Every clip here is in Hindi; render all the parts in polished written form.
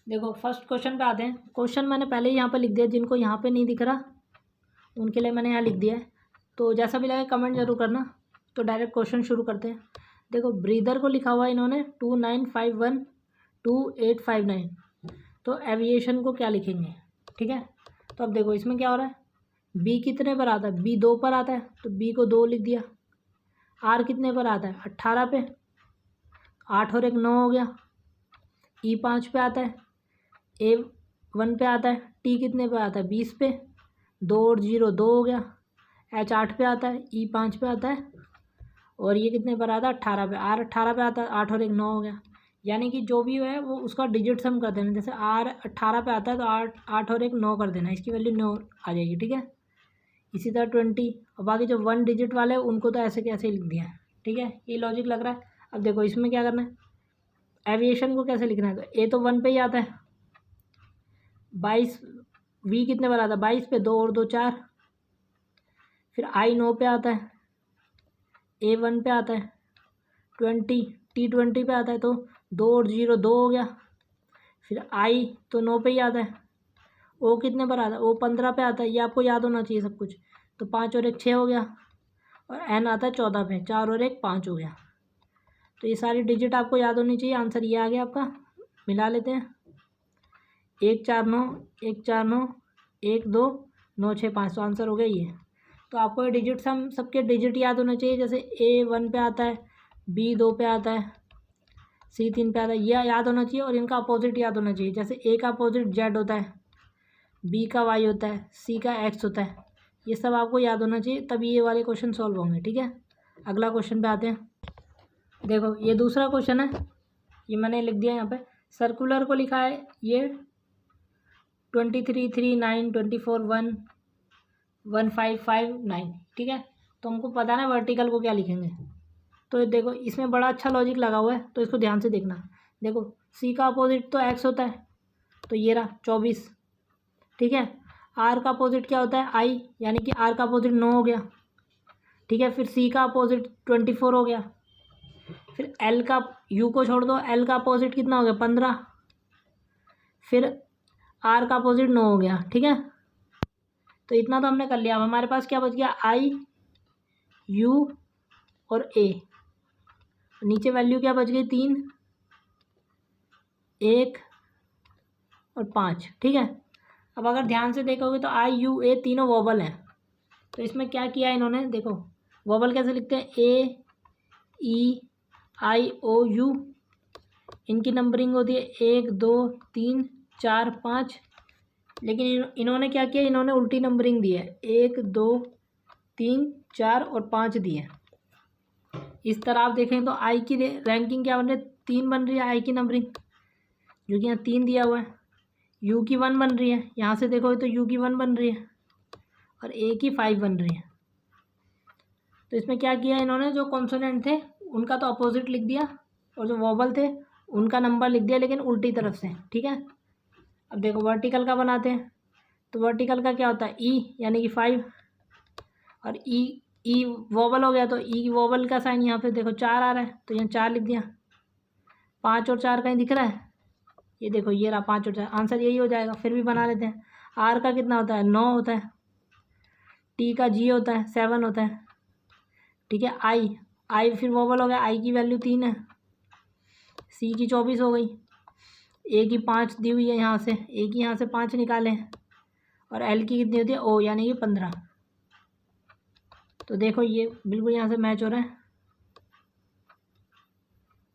देखो फर्स्ट क्वेश्चन पे आते हैं। क्वेश्चन मैंने पहले ही यहाँ पर लिख दिया, जिनको यहाँ पे नहीं दिख रहा उनके लिए मैंने यहाँ लिख दिया है। तो जैसा भी लगे कमेंट जरूर करना। तो डायरेक्ट क्वेश्चन शुरू करते हैं। देखो ब्रीदर को लिखा हुआ है इन्होंने 29512859। तो एविएशन को क्या लिखेंगे, ठीक है। तो अब देखो इसमें क्या हो रहा है, बी कितने पर आता है, बी 2 पर आता है तो बी को 2 लिख दिया। आर कितने पर आता है, 18 पे, 8 और 1 9 हो गया। ई 5 पे आता है, ए 1 पे आता है, टी कितने पे आता है 20 पे, 2 और 0 2 हो गया। एच 8 पे आता है, ई 5 पे आता है और ये कितने पर आता है 18 पे, आर 18 पे आता है, 8 और 1 9 हो गया। यानी कि जो भी है वो उसका डिजिट सम कर देना। जैसे आर 18 पे आता है तो 8 और 1 9 कर देना, इसकी वैल्यू 9 आ जाएगी, ठीक है। इसी तरह 20 और बाकी जो 1 डिजिट वाले हैं उनको तो ऐसे कैसे लिख दिया है, ठीक है। ये लॉजिक लग रहा है। अब देखो इसमें क्या करना है, एविएशन को कैसे लिखना है। तो ए तो 1 पे ही आता है, 22 वी कितने पर आता है 22 पे, 2 और 2 4। फिर आई 9 पे आता है, ए 1 पे आता है, 20 टी 20 पे आता है तो 2 और 0 2 हो गया। फिर आई तो 9 पे ही आता है, ओ कितने पर आता है, ओ 15 पे आता है, ये आपको याद होना चाहिए सब कुछ। तो 5 और 1 6 हो गया और एन आता है 14 पे, 4 और 1 5 हो गया। तो ये सारी डिजिट आपको याद होनी चाहिए। आंसर ये आ गया आपका। मिला लेते हैं, 1 4 9 1 4 9 1 2 9 6 5। तो आंसर हो गया ये। तो आपको ये डिजिट सम सबके डिजिट याद होने चाहिए। जैसे ए 1 पे आता है, बी 2 पे आता है, सी 3 पे आता है, यह याद होना चाहिए। और इनका अपोजिट याद होना चाहिए। जैसे ए का अपोजिट जेड होता है, बी का वाई होता है, सी का एक्स होता है। ये सब आपको याद होना चाहिए, तभी ये वाले क्वेश्चन सॉल्व होंगे, ठीक है। अगला क्वेश्चन पे आते हैं। देखो ये दूसरा क्वेश्चन है, ये मैंने लिख दिया यहाँ पे। सर्कुलर को लिखा है ये 23 3 9 24 1 1 5 5 9, ठीक है। तो हमको पता ना वर्टिकल को क्या लिखेंगे। तो देखो इसमें बड़ा अच्छा लॉजिक लगा हुआ है, तो इसको ध्यान से देखना। देखो सी का अपोजिट तो एक्स होता है, तो ये रहा 24, ठीक है। आर का अपोजिट क्या होता है आई, यानी कि आर का अपोजिट 9 हो गया, ठीक है। फिर सी का अपोजिट 24 हो गया। फिर एल का, यू को छोड़ दो, एल का अपोजिट कितना हो गया 15। फिर आर का अपोजिट 9 हो गया, ठीक है। तो इतना तो हमने कर लिया। अब हमारे पास क्या बच गया, आई यू और ए। नीचे वैल्यू क्या बच गई 3 1 और 5, ठीक है। अब अगर ध्यान से देखोगे तो आई यू ए तीनों वोबल हैं। तो इसमें क्या किया इन्होंने, देखो वोबल कैसे लिखते हैं, ए ई आई ओ यू। इनकी नंबरिंग होती है 1 2 3 4 5। लेकिन इन्होंने क्या किया, इन्होंने उल्टी नंबरिंग दी है, 1 2 3 4 और 5 दी है। इस तरह आप देखें तो आई की रैंकिंग क्या बन रही है, 3 बन रही है आई की नंबरिंग, जो कि यहाँ 3 दिया हुआ है। यू की 1 बन रही है, यहाँ से देखोगे तो यू की 1 बन रही है और ए की 5 बन रही है। तो इसमें क्या किया इन्होंने, जो कॉन्सोनेंट थे उनका तो अपोजिट लिख दिया और जो वोबल थे उनका नंबर लिख दिया, लेकिन उल्टी तरफ से, ठीक है। अब देखो वर्टिकल का बनाते हैं। तो वर्टिकल का क्या होता है, ई यानी कि 5 और ई वोबल हो गया, तो ई वोबल का साइन यहाँ पे देखो 4 आ रहा है, तो यहाँ 4 लिख दिया। 5 और 4 कहीं दिख रहा है, ये देखो ये रहा 5 और 4, आंसर यही हो जाएगा। फिर भी बना लेते हैं। आर का कितना होता है 9 होता है, टी का जी होता है 7 होता है, ठीक है। आई फिर वोबल हो गया, आई की वैल्यू 3 है, सी की 24 हो गई, ए की 5 दी हुई है, यहाँ से ए की यहाँ से 5 निकालें और एल की कितनी होती है ओ, यानी कि 15। तो देखो ये बिल्कुल यहाँ से मैच हो रहा है,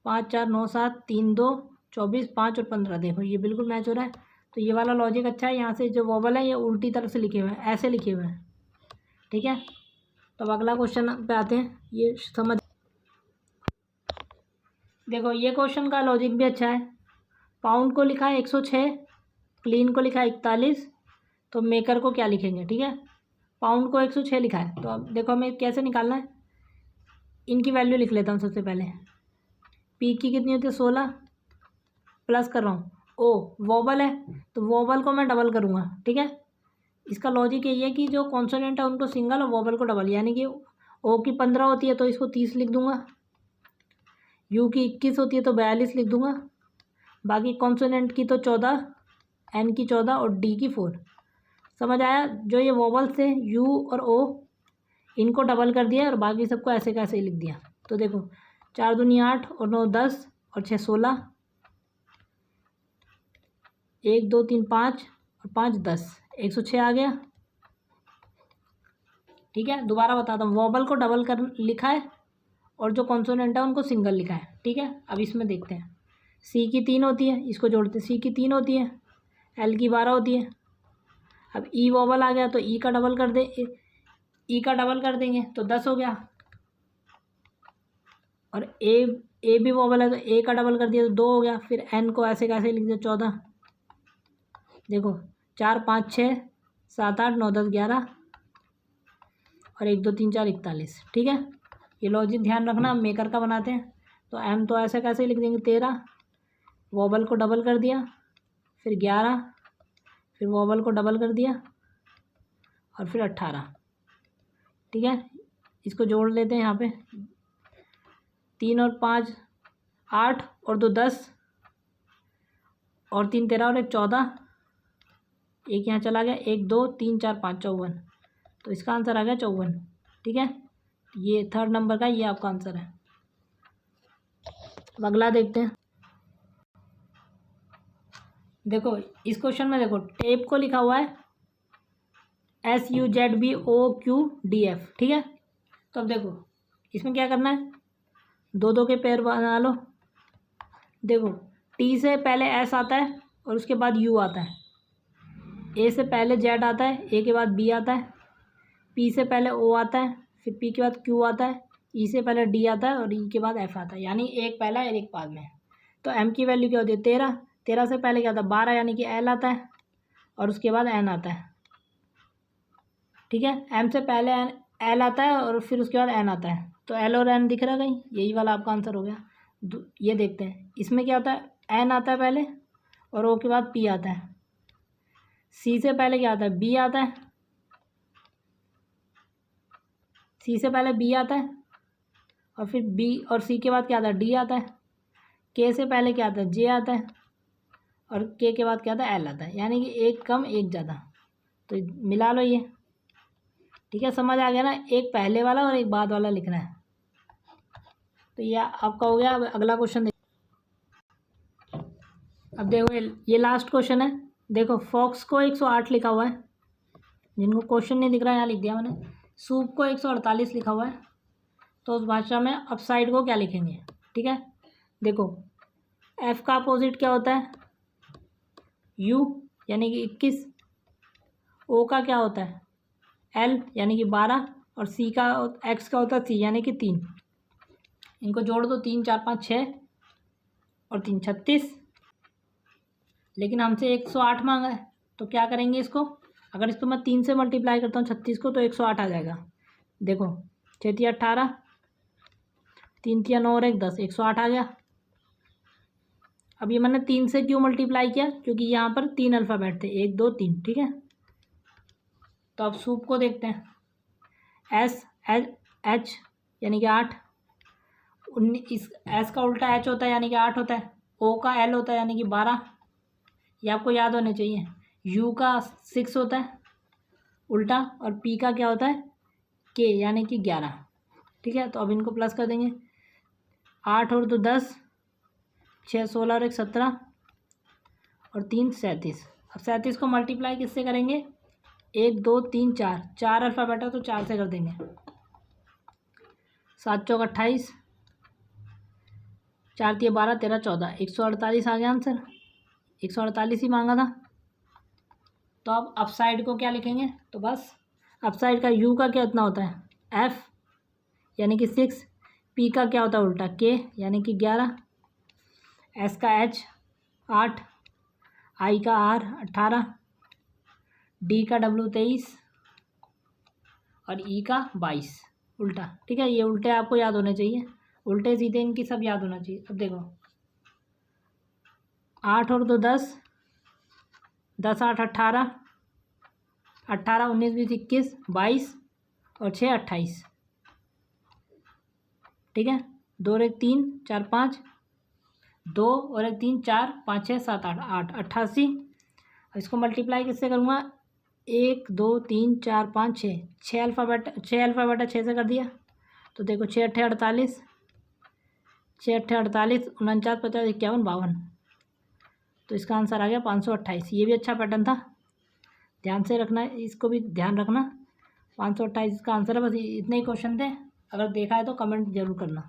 5 4 9 7 3 2 24 5 और 15। देखो ये बिल्कुल मैच हो रहा है। तो ये वाला लॉजिक अच्छा है। यहाँ से जो वोबल है ये उल्टी तरफ से लिखे हुए हैं, ऐसे लिखे हुए हैं, ठीक है। तो अब अगला क्वेश्चन पे आते हैं, ये समझ। देखो ये क्वेश्चन का लॉजिक भी अच्छा है। पाउंड को लिखा है 106, क्लीन को लिखा है 41, तो मेकर को क्या लिखेंगे, ठीक है। पाउंड को 106 लिखा है, तो अब देखो हमें कैसे निकालना है। इनकी वैल्यू लिख लेता हूँ सबसे पहले। पी की कितनी होती है 16, प्लस कर रहा हूँ, ओ वोबल है तो वोबल को मैं डबल करूँगा, ठीक है। इसका लॉजिक यही है कि जो कॉन्सोनेंट है उनको सिंगल और वोबल को डबल, यानी कि ओ की 15 होती है तो इसको 30 लिख दूंगा, यू की 21 होती है तो 42 लिख दूंगा, बाकी कॉन्सोनेंट की तो 14, एन की 14 और डी की 4। समझ आया? जो ये वोवल्स थे यू और ओ, इनको डबल कर दिया और बाकी सबको ऐसे कैसे लिख दिया। तो देखो 4 दूनी 8 और 9 10 और 6 16, 1 2 3 5 और 5 10, 106 आ गया। ठीक है, दोबारा बताता हूँ, वोवल को डबल कर लिखा है और जो कॉन्सोनेंट है उनको सिंगल लिखा है। ठीक है, अब इसमें देखते हैं। सी की 3 होती है, इसको जोड़ते हैं, सी की 3 होती है, एल की 12 होती है। अब ई वोवल आ गया तो ई का डबल कर दे, ई का डबल कर देंगे तो 10 हो गया। और ए भी वोवल है तो ए का डबल कर दिया तो 2 हो गया। फिर एन को ऐसे कैसे लिख दिया 14। देखो 4 5 6 7 8 9 10 11 और 1 2 3 4 41। ठीक है, ये लॉजिक ध्यान रखना, मेकर का बनाते हैं। तो एम तो ऐसे कैसे लिख देंगे 13, वोवल को डबल कर दिया, फिर 11, फिर वोवल को डबल कर दिया और फिर 18। ठीक है, इसको जोड़ लेते हैं यहाँ पे, 3 और 5 8 और 2 10 और 3 13 और 1 14, एक यहाँ चला गया, 1 2 3 4 5 54। तो इसका आंसर आ गया 54। ठीक है, ये थर्ड नंबर का ये आपका आंसर है। अब अगला देखते हैं। देखो इस क्वेश्चन में देखो टेप को लिखा हुआ है SUZBOQDF। ठीक है, तो अब देखो इसमें क्या करना है, 2 2 के पेयर बना लो। देखो टी से पहले एस आता है और उसके बाद यू आता है, ए से पहले जेड आता है, ए के बाद बी आता है, पी से पहले ओ आता है, फिर पी के बाद क्यू आता है, ई से पहले डी आता है और ई के बाद एफ आता है, यानी एक पहला और एक बाद में। तो एम की वैल्यू क्या होती है 13, 13 से पहले क्या आता है 12, यानी कि एल आता है और उसके बाद एन आता है। ठीक है, एम से पहले एल आता है और फिर उसके बाद एन आता है। तो एल और एन दिख रहा है कहीं, यही वाला आपका आंसर हो गया। ये देखते हैं इसमें क्या होता है, एन आता है पहले और ओ के बाद पी आता है। सी से पहले क्या आता है बी आता है, सी से पहले बी आता है और फिर बी और सी के बाद क्या आता है डी आता है। के से पहले क्या आता है जे आता है और के के बाद क्या आता है एल आता है, यानी कि एक कम एक ज़्यादा। तो मिला लो ये। ठीक है, समझ आ गया ना, एक पहले वाला और एक बाद वाला लिखना है। तो ये आपका हो गया। अब अगला क्वेश्चन अब देखो ये लास्ट क्वेश्चन है। देखो फॉक्स को 108 लिखा हुआ है, जिनको क्वेश्चन नहीं दिख रहा है यहाँ लिख दिया मैंने। सूप को 148 लिखा हुआ है, तो उस भाषा में अपसाइड को क्या लिखेंगे। ठीक है, देखो एफ का अपोजिट क्या होता है यू, यानी कि 21। ओ का क्या होता है एल, यानी कि 12 और सी का एक्स का होता है सी, यानी कि 3। इनको जोड़ दो, 3 4 5 6 और 3 36। लेकिन हमसे 108 मांगा है, तो क्या करेंगे इसको, अगर इसको मैं 3 से मल्टीप्लाई करता हूँ 36 को तो 108 आ जाएगा। देखो 6 3 18, 3 3 9 और 1 10, 108 आ गया। अब ये मैंने 3 से क्यों मल्टीप्लाई किया, क्योंकि यहाँ पर 3 अल्फ़ाबेट थे, 1 2 3। ठीक है, तो अब सूप को देखते हैं। एस एच यानी कि 8, इस एस का उल्टा एच होता है यानी कि 8 होता है। ओ का एल होता है यानी कि 12, ये आपको याद होने चाहिए। यू का 6 होता है उल्टा, और पी का क्या होता है के, यानी कि 11। ठीक है, तो अब इनको प्लस कर देंगे, 8 और 2 10, 6 16 और 1 17 और 3 37। अब 37 को मल्टीप्लाई किससे करेंगे, 1 2 3 4, 4 अल्फ़ाबेट है तो 4 से कर देंगे। 7 चौक 28, 4 3 12 13 14, 148 आ गया आंसर। 148 ही मांगा था। तो अब अपसाइड को क्या लिखेंगे, तो बस अपसाइड का यू का क्या कितना होता है एफ, यानी कि 6। पी का क्या होता है उल्टा के, यानी कि 11। एस का एच 8, आई का आर 18, डी का डब्ल्यू 23 और ई का 22 उल्टा। ठीक है, ये उल्टे आपको याद होने चाहिए, उल्टे सीधे इनकी सब याद होना चाहिए। अब देखो 8 और 2 10, 10 8 18, 18 19 20 21 22 और 6 28। ठीक है, 2 1 3 4 5, 2 और 1 3 4 5 6 7 8 8 88। अब इसको मल्टीप्लाई किससे करूँगा, 1 2 3 4 5 6, 6 अल्फ़ा बटा 6 से कर दिया तो देखो 6 अट्ठे 48, 6 अट्ठे 48, 49 50 51 52। तो इसका आंसर आ गया 528। ये भी अच्छा पैटर्न था, ध्यान से रखना, इसको भी ध्यान रखना। 528 का आंसर है। बस इतने ही क्वेश्चन थे, अगर देखा है तो कमेंट जरूर करना।